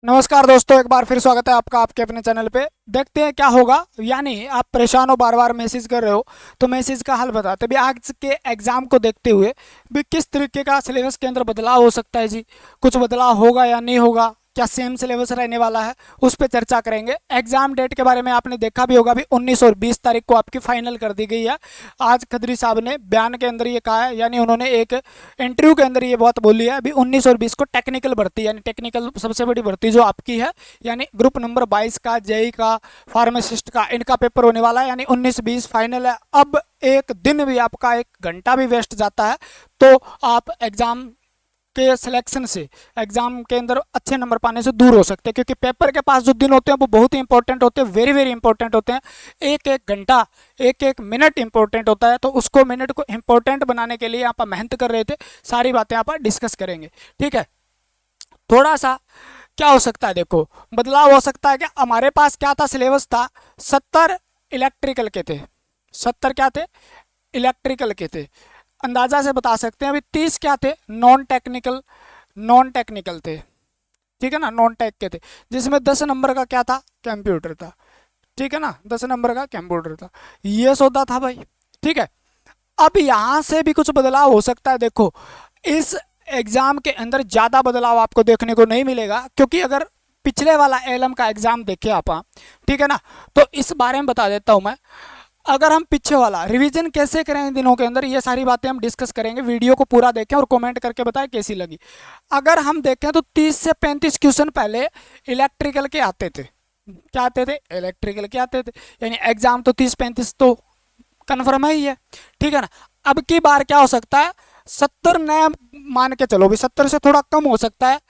नमस्कार दोस्तों, एक बार फिर स्वागत है आपका आपके अपने चैनल पे। देखते हैं क्या होगा। यानी आप परेशान हो, बार बार मैसेज कर रहे हो, तो मैसेज का हल बताते भी आज के एग्जाम को देखते हुए भी किस तरीके का सिलेबस के अंदर बदलाव हो सकता है। जी, कुछ बदलाव होगा या नहीं होगा, क्या सेम सिलेबस रहने वाला है, उस पर चर्चा करेंगे। एग्जाम डेट के बारे में आपने देखा भी होगा, भी 19 और 20 तारीख को आपकी फाइनल कर दी गई है। आज खत्री साहब ने बयान के अंदर ये कहा है, यानी उन्होंने एक इंटरव्यू के अंदर ये बात बोली है, अभी 19 और 20 को टेक्निकल भर्ती, यानी टेक्निकल सबसे बड़ी भर्ती जो आपकी है, यानी ग्रुप नंबर 22 का, जेई का, फार्मासिस्ट का, इनका पेपर होने वाला है। यानी 19-20 फाइनल है। अब एक दिन भी आपका, एक घंटा भी वेस्ट जाता है तो आप एग्जाम के सिलेक्शन से, एग्जाम के अंदर अच्छे नंबर पाने से दूर हो सकते हैं, क्योंकि पेपर के पास जो दिन होते हैं वो बहुत ही इंपॉर्टेंट होते हैं, वेरी वेरी इंपॉर्टेंट होते हैं। एक एक घंटा, एक एक मिनट इंपॉर्टेंट होता है, तो उसको, मिनट को इंपॉर्टेंट बनाने के लिए यहाँ पर मेहनत कर रहे थे। सारी बातें यहाँ पर डिस्कस करेंगे, ठीक है। थोड़ा सा क्या हो सकता है, देखो बदलाव हो सकता है। कि हमारे पास क्या था, सिलेबस था 70 इलेक्ट्रिकल के थे, 70 क्या थे, इलेक्ट्रिकल के थे। अंदाजा से बता सकते हैं अभी 30 क्या थे, नॉन टेक्निकल, नॉन टेक्निकल थे, ठीक है ना, नॉन टेक के थे, जिसमें 10 नंबर का क्या था, कंप्यूटर था, ठीक है ना, 10 नंबर का कंप्यूटर था। ये सौदा था भाई, ठीक है। अब यहाँ से भी कुछ बदलाव हो सकता है। देखो, इस एग्जाम के अंदर ज़्यादा बदलाव आपको देखने को नहीं मिलेगा, क्योंकि अगर पिछले वाला एलएम का एग्जाम देखे आप, ठीक है ना, तो इस बारे में बता देता हूँ मैं। अगर हम पीछे वाला रिवीजन कैसे करें इन दिनों के अंदर, ये सारी बातें हम डिस्कस करेंगे। वीडियो को पूरा देखें और कमेंट करके बताएं कैसी लगी। अगर हम देखें तो 30 से 35 क्वेश्चन पहले इलेक्ट्रिकल के आते थे। क्या आते थे, इलेक्ट्रिकल के आते थे। यानी एग्जाम तो 30-35 तो कन्फर्म है ही है, ठीक है ना। अब की बार क्या हो सकता है, 70 नया मान के चलो भी, 70 से थोड़ा कम हो सकता है,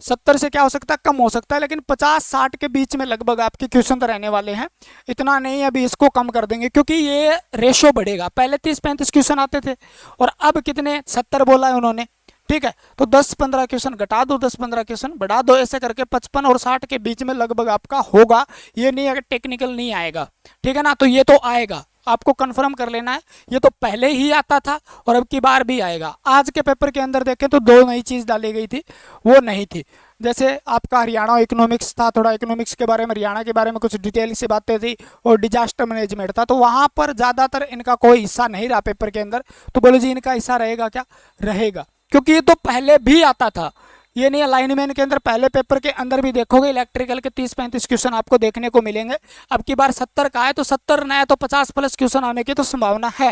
70 से क्या हो सकता है, कम हो सकता है, लेकिन 50-60 के बीच में लगभग आपके क्वेश्चन तो रहने वाले हैं। इतना नहीं, अभी इसको कम कर देंगे, क्योंकि ये रेशो बढ़ेगा। पहले 30-35 क्वेश्चन आते थे, और अब कितने, 70 बोला है उन्होंने, ठीक है। तो 10-15 क्वेश्चन घटा दो, 10-15 क्वेश्चन बढ़ा दो, ऐसे करके 55 और 60 के बीच में लगभग आपका होगा। ये नहीं अगर टेक्निकल नहीं आएगा, ठीक है ना, तो ये तो आएगा, आपको कंफर्म कर लेना है। ये तो पहले ही आता था और अब की बार भी आएगा। आज के पेपर के अंदर देखें तो 2 नई चीज़ डाली गई थी, वो नहीं थी। जैसे आपका हरियाणा इकोनॉमिक्स था, थोड़ा इकोनॉमिक्स के बारे में, हरियाणा के बारे में कुछ डिटेल से बातें थी, और डिजास्टर मैनेजमेंट था। तो वहाँ पर ज़्यादातर इनका कोई हिस्सा नहीं रहा पेपर के अंदर। तो बोलो जी, इनका हिस्सा रहेगा क्या, रहेगा, क्योंकि ये तो पहले भी आता था। ये नहीं, लाइनमैन के अंदर पहले पेपर के अंदर भी देखोगे इलेक्ट्रिकल के 30-35 क्वेश्चन आपको देखने को मिलेंगे। अब की बार 70 का है, तो 70 नया, तो 50+ क्वेश्चन आने की तो संभावना है,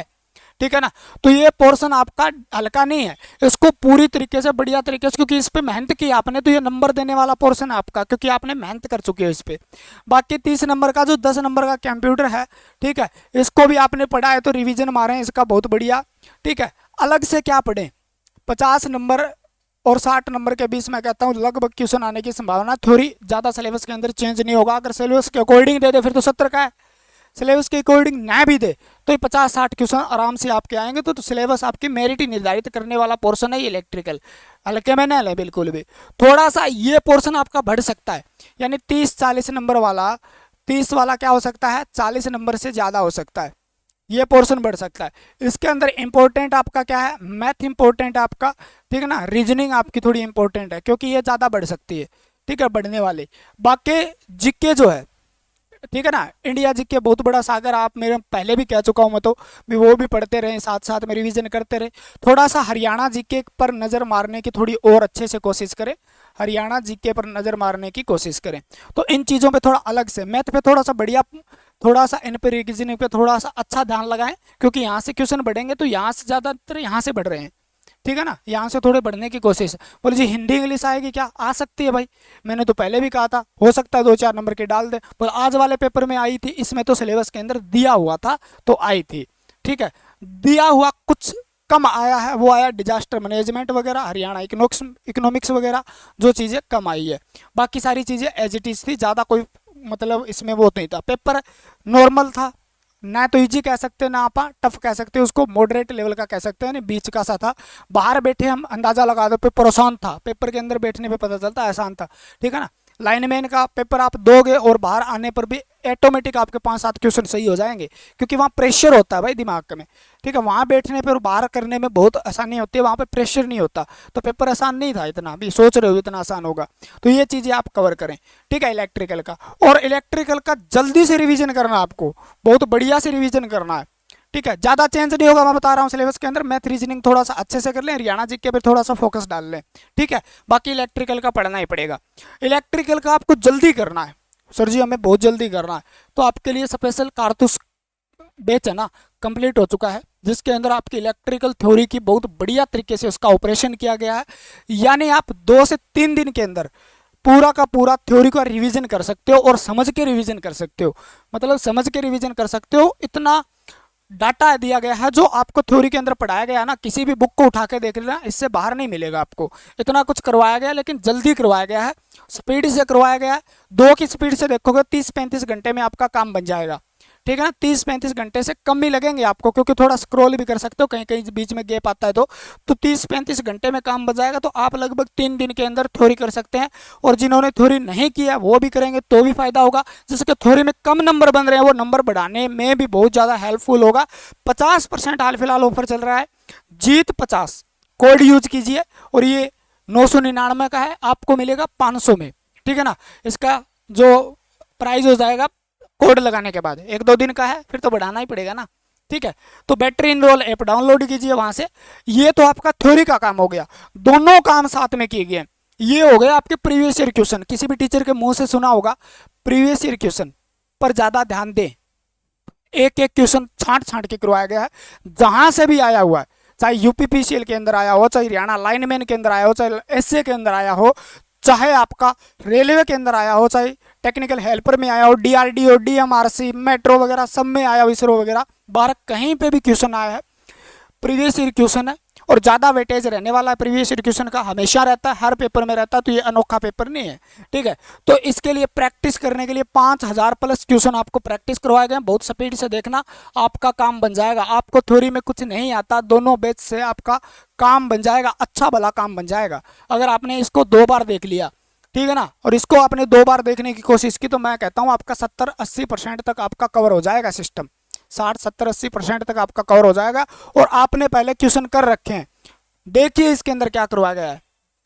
ठीक है ना। तो ये पोर्शन आपका हल्का नहीं है, इसको पूरी तरीके से, बढ़िया तरीके से, क्योंकि इस पे मेहनत की आपने, तो ये नंबर देने वाला पोर्शन है आपका, क्योंकि आपने मेहनत कर चुके हो इस पे। बाकी 30 नंबर का जो 10 नंबर का कंप्यूटर है, ठीक है, इसको भी आपने पढ़ा है, तो रिविजन मारे इसका बहुत बढ़िया, ठीक है। अलग से क्या पढ़ें, 50 नंबर और 60 नंबर के बीच में कहता हूँ लगभग क्वेश्चन आने की संभावना। थोड़ी ज़्यादा सिलेबस के अंदर चेंज नहीं होगा। अगर सिलेबस के अकॉर्डिंग दे दे फिर तो 70 का है, सिलेबस के अकॉर्डिंग ना भी दे तो ये 50-60 क्वेश्चन आराम से आपके आएंगे। तो सिलेबस आपकी मेरिट ही निर्धारित करने वाला पोर्शन है ये इलेक्ट्रिकल, हल्के में ना ले बिल्कुल भी। थोड़ा सा ये पोर्शन आपका बढ़ सकता है, यानी 30-40 नंबर वाला, 30 वाला क्या हो सकता है, 40 नंबर से ज़्यादा हो सकता है, ये पोर्शन बढ़ सकता है। इसके अंदर इंपॉर्टेंट आपका क्या है, मैथ इंपॉर्टेंट है आपका, ठीक है ना। रीजनिंग आपकी थोड़ी इंपॉर्टेंट है, क्योंकि ये ज़्यादा बढ़ सकती है, ठीक है, बढ़ने वाली। बाकी जीके जो है, ठीक है ना, इंडिया जीके बहुत बड़ा सागर, आप मेरे पहले भी कह चुका हूँ मैं, तो भी वो भी पढ़ते रहें, साथ साथ में रिवीजन करते रहे। थोड़ा सा हरियाणा जीके पर नज़र मारने की थोड़ी और अच्छे से कोशिश करें, हरियाणा जीके पर नज़र मारने की कोशिश करें। तो इन चीज़ों पे थोड़ा अलग से, मैथ पे थोड़ा सा बढ़िया, थोड़ा सा इन पे, रीजनिंग पे थोड़ा सा अच्छा ध्यान लगाएं, क्योंकि यहाँ से क्वेश्चन बढ़ेंगे, तो यहाँ से ज़्यादातर यहाँ से बढ़ रहे हैं, ठीक है ना, यहाँ से थोड़े बढ़ने की कोशिश। बोले जी हिंदी इंग्लिश आएगी क्या, आ सकती है भाई, मैंने तो पहले भी कहा था, हो सकता है 2-4 नंबर के डाल दे। पर आज वाले पेपर में आई थी, इसमें तो सिलेबस के अंदर दिया हुआ था तो आई थी, ठीक है। दिया हुआ कुछ कम आया है, वो आया डिजास्टर मैनेजमेंट वगैरह, हरियाणा इकोनॉमिक्स वगैरह, जो चीज़ें कम आई है। बाकी सारी चीज़ें एज इट इज़ थी, ज़्यादा कोई मतलब इसमें वो नहीं था। पेपर नॉर्मल था, ना तो इजी कह सकते ना आप टफ कह सकते, उसको मॉडरेट लेवल का कह सकते हैं, बीच का सा था। बाहर बैठे हम अंदाजा लगा दो, पेपर आसान था, पेपर के अंदर बैठने पे पता चलता है आसान था, ठीक है ना। लाइनमैन का पेपर आप दोगे और बाहर आने पर भी ऑटोमेटिक आपके 5-7 क्वेश्चन सही हो जाएंगे, क्योंकि वहाँ प्रेशर होता है भाई दिमाग में, ठीक है। वहाँ बैठने पर बाहर करने में बहुत आसानी होती है, वहाँ पे प्रेशर नहीं होता। तो पेपर आसान नहीं था इतना, अभी सोच रहे हो इतना आसान होगा, तो ये चीज़ें आप कवर करें, ठीक है। इलेक्ट्रिकल का, और इलेक्ट्रिकल का जल्दी से रिविजन करना, आपको बहुत बढ़िया से रिविजन करना है, ठीक है। ज़्यादा चेंज नहीं होगा, मैं बता रहा हूँ सिलेबस के अंदर। मैथ रीजनिंग थोड़ा सा अच्छे से कर लें, हरियाणा जीके पे थोड़ा सा फोकस डाल लें, ठीक है। बाकी इलेक्ट्रिकल का पढ़ना ही पड़ेगा। इलेक्ट्रिकल का आपको जल्दी करना है, सर जी हमें बहुत जल्दी करना है, तो आपके लिए स्पेशल कारतूस बैच है ना, कंप्लीट हो चुका है, जिसके अंदर आपकी इलेक्ट्रिकल थ्योरी की बहुत बढ़िया तरीके से उसका ऑपरेशन किया गया है। यानी आप 2 से 3 दिन के अंदर पूरा का पूरा थ्योरी का रिवीजन कर सकते हो, और समझ के रिवीजन कर सकते हो, मतलब समझ के रिवीजन कर सकते हो। इतना डाटा दिया गया है जो आपको थ्योरी के अंदर पढ़ाया गया ना, किसी भी बुक को उठा के देख लेना, इससे बाहर नहीं मिलेगा आपको। इतना कुछ करवाया गया, लेकिन जल्दी करवाया गया है, स्पीड से करवाया गया है। 2 की स्पीड से देखोगे 30-35 घंटे में आपका काम बन जाएगा, ठीक है ना। 30-35 घंटे से कम ही लगेंगे आपको, क्योंकि थोड़ा स्क्रॉल भी कर सकते हो, कहीं कहीं बीच में गैप आता है तो 30-35 घंटे में काम बन जाएगा। तो आप लगभग 3 दिन के अंदर थ्योरी कर सकते हैं, और जिन्होंने थ्योरी नहीं किया वो भी करेंगे तो भी फायदा होगा। जिसके थ्योरी में कम नंबर बन रहे हैं वो नंबर बढ़ाने में भी बहुत ज़्यादा हेल्पफुल होगा। 50% हाल फिलहाल ऑफर चल रहा है, जीत 50 कोड यूज कीजिए, और ये 999 का है, आपको मिलेगा 500 में, ठीक है ना। इसका जो प्राइस हो जाएगा कोड लगाने के बाद 1-2 दिन का है, फिर तो बढ़ाना ही पड़ेगा ना, ठीक है। तो बैटरी इनरोल ऐप डाउनलोड कीजिए वहां से। ये तो आपका थ्योरी का काम हो गया, दोनों काम साथ में किए गए। ये हो गया आपके प्रीवियस ईयर क्वेश्चन, किसी भी टीचर के मुंह से सुना होगा, प्रीवियस ईयर क्वेश्चन पर ज्यादा ध्यान दें। एक एक क्वेश्चन छांट छांट के करवाया गया है, जहां से भी आया हुआ है, चाहे यूपीपीसीएल के अंदर आया हो, चाहे हरियाणा लाइनमैन के अंदर आया हो, चाहे एसए के अंदर आया हो, चाहे आपका रेलवे के अंदर आया हो, चाहे टेक्निकल हेल्पर में आया हो, डीआरडीओ, डीएमआरसी, मेट्रो वगैरह सब में आया हो, इसरो वगैरह, बाहर कहीं पे भी क्वेश्चन आया है, प्रीवियस ईयर क्वेश्चन है, और ज़्यादा वेटेज रहने वाला है प्रीवियस ईयर क्वेश्चन का, हमेशा रहता है, हर पेपर में रहता है, तो ये अनोखा पेपर नहीं है, ठीक है। तो इसके लिए प्रैक्टिस करने के लिए 5000 प्लस क्वेश्चन आपको प्रैक्टिस करवाए गए, बहुत स्पीड से देखना, आपका काम बन जाएगा। आपको थ्योरी में कुछ नहीं आता, दोनों बैच से आपका काम बन जाएगा, अच्छा भला काम बन जाएगा। अगर आपने इसको 2 बार देख लिया, ठीक है ना, और इसको आपने 2 बार देखने की कोशिश की, तो मैं कहता हूँ आपका 70-80% तक आपका कवर हो जाएगा सिस्टम, 60-70-80% तक आपका कवर हो जाएगा। और आपने पहले क्वेश्चन कर रखे हैं, देखिए इसके अंदर क्या करवाया गया है,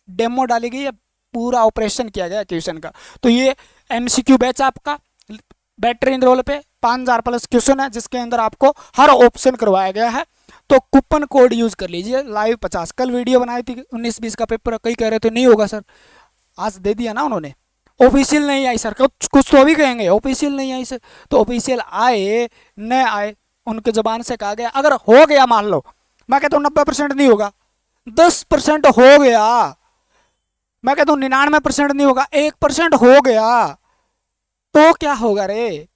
डेमो डाली गई है, पूरा ऑपरेशन किया गया है क्वेश्चन का। तो ये एमसीक्यू बैच आपका बैटरी इनरोल पे 5000 प्लस क्वेश्चन है, जिसके अंदर आपको हर ऑप्शन करवाया गया है। तो कूपन कोड यूज कर लीजिए लाइव 50। कल वीडियो बनाई थी 19-20 का पेपर, कई कह रहे थे नहीं होगा सर, आज दे दिया ना उन्होंने। ऑफिशियल नहीं आई सर, कुछ तो भी कहेंगे ऑफिशियल नहीं आई सर, तो ऑफिशियल आए न आए उनके जबान से कहा गया। अगर हो गया मान लो, मैं कहता हूँ 90% नहीं होगा, 10% हो गया, मैं कहता हूँ 99% नहीं होगा, 1% हो गया, तो क्या होगा रे,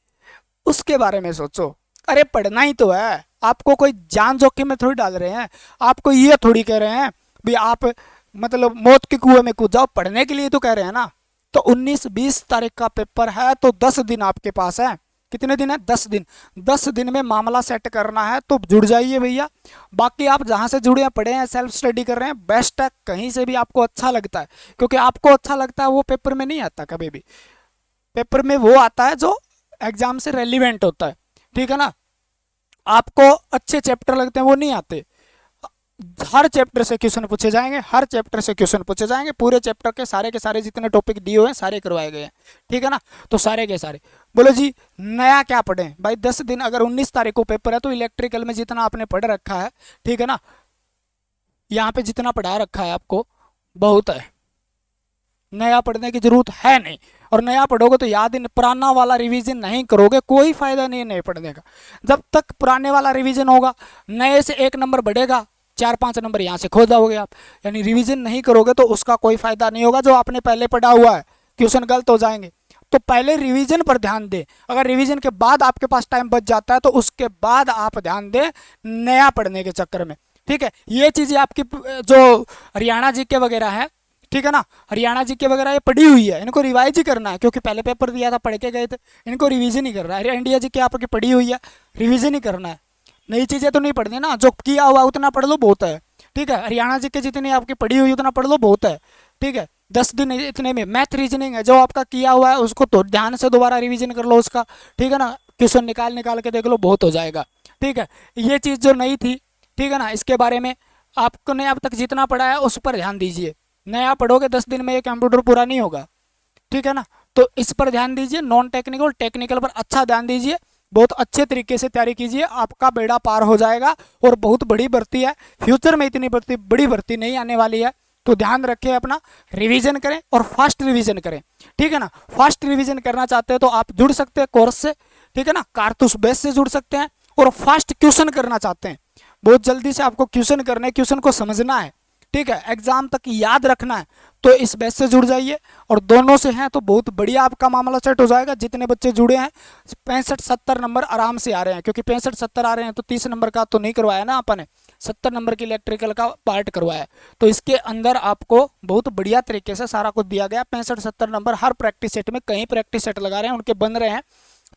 उसके बारे में सोचो। अरे पढ़ना ही तो है, आपको कोई जान जोखिम में थोड़ी डाल रहे हैं, आपको ये थोड़ी कह रहे हैं भी आप मतलब मौत के कुएं में कूद जाओ, पढ़ने के लिए तो कह रहे हैं ना। तो 19-20 तारीख का पेपर है, तो 10 दिन आपके पास है। कितने दिन है? 10 दिन। 10 दिन में मामला सेट करना है, तो जुड़ जाइए भैया। बाकी आप जहां से जुड़े हैं, पढ़े हैं, सेल्फ स्टडी कर रहे हैं, बेस्ट है। कहीं से भी आपको अच्छा लगता है, क्योंकि आपको अच्छा लगता है वो पेपर में नहीं आता कभी भी। पेपर में वो आता है जो एग्जाम से रेलिवेंट होता है, ठीक है ना। आपको अच्छे चैप्टर लगते हैं वो नहीं आते। हर चैप्टर से क्वेश्चन पूछे जाएंगे, हर चैप्टर से क्वेश्चन पूछे जाएंगे, पूरे चैप्टर के सारे जितने टॉपिक दिए हुए हैं सारे करवाए गए हैं, ठीक है ना। तो सारे के सारे बोलो जी नया क्या पढ़ें भाई। 10 दिन, अगर 19 तारीख को पेपर है तो इलेक्ट्रिकल में जितना आपने पढ़ रखा है, ठीक है ना, यहाँ पे जितना पढ़ा रखा है आपको बहुत है, नया पढ़ने की जरूरत है नहीं। और नया पढ़ोगे तो याद ही, पुराना वाला रिवीजन नहीं करोगे कोई फायदा नहीं है नए पढ़ने का। जब तक पुराने वाला रिवीजन होगा, नए से 1 नंबर बढ़ेगा, 4-5 नंबर यहाँ से खो जाओगे आप। यानी रिवीजन नहीं करोगे तो उसका कोई फायदा नहीं होगा। जो आपने पहले पढ़ा हुआ है क्वेश्चन गलत हो जाएंगे, तो पहले रिवीजन पर ध्यान दें। अगर रिवीजन के बाद आपके पास टाइम बच जाता है तो उसके बाद आप ध्यान दें नया पढ़ने के चक्कर में, ठीक है। ये चीज़ें आपकी जो हरियाणा जीके वगैरह है, ठीक है ना, हरियाणा जीके वगैरह ये पढ़ी हुई है, इनको रिवाइज ही करना है, क्योंकि पहले पेपर दिया था पढ़ के गए थे, इनको रिवीजन ही करना है। इंडिया जीके आपकी पढ़ी हुई है, रिवीजन ही करना है, नई चीज़ें तो नहीं पढ़नी ना। जो किया हुआ उतना पढ़ लो बहुत है, ठीक है। हरियाणा जीके जितनी आपकी पढ़ी हुई उतना पढ़ लो बहुत है, ठीक है। 10 दिन इतने में मैथ रीजनिंग है जो आपका किया हुआ है उसको तो ध्यान से दोबारा रिवीजन कर लो उसका, ठीक है ना, क्वेश्चन निकाल निकाल के देख लो, बहुत हो जाएगा। ठीक है, ये चीज़ जो नई थी, ठीक है ना, इसके बारे में आपको ने अब तक जितना पढ़ा है उस पर ध्यान दीजिए। नया पढ़ोगे 10 दिन में ये कंप्यूटर पूरा नहीं होगा, ठीक है ना, तो इस पर ध्यान दीजिए। नॉन टेक्निकल टेक्निकल पर अच्छा ध्यान दीजिए, बहुत अच्छे तरीके से तैयारी कीजिए, आपका बेड़ा पार हो जाएगा। और बहुत बड़ी भर्ती है, फ्यूचर में इतनी भर्ती बड़ी भर्ती नहीं आने वाली है, तो ध्यान रखें, अपना रिवीजन करें और फास्ट रिवीजन करें, ठीक है ना। फास्ट रिवीजन करना चाहते हैं तो आप जुड़ सकते हैं कोर्स से, ठीक है ना, कारतूस बेस से जुड़ सकते हैं। और फास्ट क्वेश्चन करना चाहते हैं, बहुत जल्दी से आपको क्वेश्चन करने, क्वेश्चन को समझना है, ठीक है, एग्जाम तक याद रखना है, तो इस बैच से जुड़ जाइए। और दोनों से हैं तो बहुत बढ़िया आपका मामला सेट हो जाएगा। जितने बच्चे जुड़े हैं 65-70 नंबर आराम से आ रहे हैं, क्योंकि 65-70 आ रहे हैं तो 30 नंबर का तो नहीं करवाया ना अपन ने, 70 नंबर की इलेक्ट्रिकल का पार्ट करवाया। तो इसके अंदर आपको बहुत बढ़िया तरीके से सारा कुछ दिया गया। 65-70 नंबर हर प्रैक्टिस सेट में, कहीं प्रैक्टिस सेट लगा रहे हैं उनके बन रहे हैं,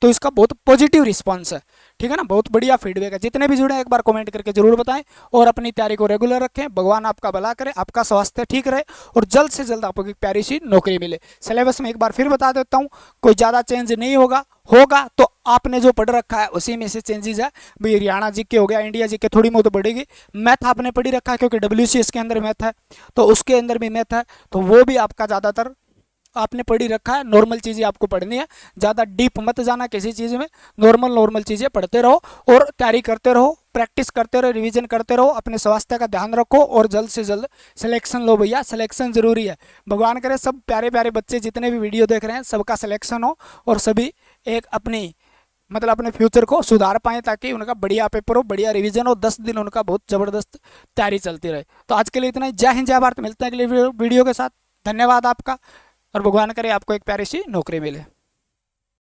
तो इसका बहुत पॉजिटिव रिस्पांस है, ठीक है ना, बहुत बढ़िया फीडबैक है। जितने भी जुड़े हैं एक बार कमेंट करके जरूर बताएं और अपनी तैयारी को रेगुलर रखें। भगवान आपका भला करे, आपका स्वास्थ्य ठीक रहे और जल्द से जल्द आपको एक प्यारी सी नौकरी मिले। सिलेबस में एक बार फिर बता देता हूँ, कोई ज़्यादा चेंज नहीं होगा, होगा तो आपने जो पढ़ रखा है उसी में से चेंजेस है। भाई हरियाणा जीके हो गया, इंडिया जीके थोड़ी बहुत बढ़ेगी। मैथ आपने पढ़ी रखा है क्योंकि WCS के अंदर मैथ है, तो उसके अंदर भी मैथ है, तो वो भी आपका ज़्यादातर आपने पढ़ी रखा है। नॉर्मल चीज़ें आपको पढ़नी है, ज़्यादा डीप मत जाना किसी चीज़ में, नॉर्मल चीज़ें पढ़ते रहो और तैयारी करते रहो, प्रैक्टिस करते रहो, रिवीजन करते रहो, अपने स्वास्थ्य का ध्यान रखो और जल्द से जल्द सिलेक्शन लो भैया, सिलेक्शन जरूरी है। भगवान करे सब प्यारे प्यारे बच्चे जितने भी वीडियो देख रहे हैं सबका सिलेक्शन हो और सभी एक अपनी मतलब अपने फ्यूचर को सुधार पाएँ, ताकि उनका बढ़िया पेपर हो, बढ़िया रिवीजन हो, 10 दिन उनका बहुत ज़बरदस्त तैयारी चलती रहे। तो आज के लिए इतना ही। जय हिंद जय भारत, मिलते हैं अगले वीडियो के साथ। धन्यवाद आपका और भगवान करे आपको एक प्यारी सी नौकरी मिले।